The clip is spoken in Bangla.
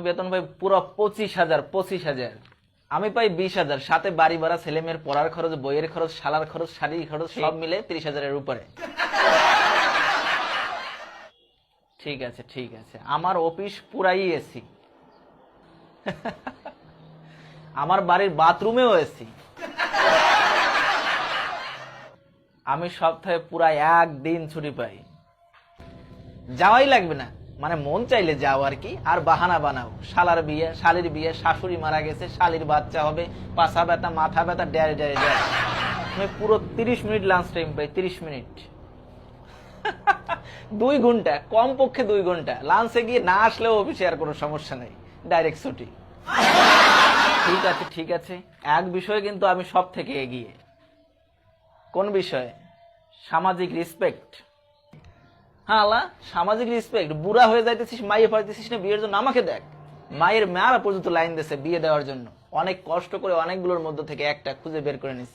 বেতন পাই পুরো 25,000 আমি পাই 20,000, সাথে বাড়ি ভাড়া, ছেলে মেয়ের পড়ার খরচ, বইয়ের খরচ, শালার খরচ, শাড়ির খরচ সব মিলে 30,000-এর উপরে। ঠিক আছে ঠিক আছে, আমার অফিস পুরাই এসি, আমার বাড়ির বাথরুমেও এসি। আমি সপ্তাহে পুরা 1 দিন ছুটি পাই, যাওয়াই লাগবে না, মানে মন চাইলে যাও আর কি, আর বাহানা বানাও, শালার বিয়ে, শালির বিয়ে, শাশুড়ি মারা গেছে, শালির বাচ্চা হবে, পাছা ব্যথা, মাথা ব্যথা, ড্যারে ড্যারে ড্যারে। আমি পুরো 30 মিনিট লাঞ্চ টাইম পাই, 30 মিনিট। 2 ঘন্টা, কমপক্ষে 2 ঘন্টা। লাঞ্চে গিয়ে না আসলেও অফিসে আর কোনো সমস্যা নেই, ডাইরেক্ট ছুটি। ঠিক আছে ঠিক আছে, এক বিষয়ে কিন্তু আমি সব থেকে এগিয়ে। কোন বিষয়ে? সামাজিক রেসপেক্ট। হ্যাঁ আল্লাহ, সামাজিক রেসপেক্ট। বুড়া হয়ে যাইতেছিস, মাইয়ে পাইতেছিস না বিয়ের জন্য, আমাকে দেখ। মায়ের মেয়ারা পর্যন্ত লাইন দিছে বিয়ে দেওয়ার জন্য, অনেক কষ্ট করে অনেকগুলোর মধ্যে থেকে একটা খুঁজে বের করে নিছি।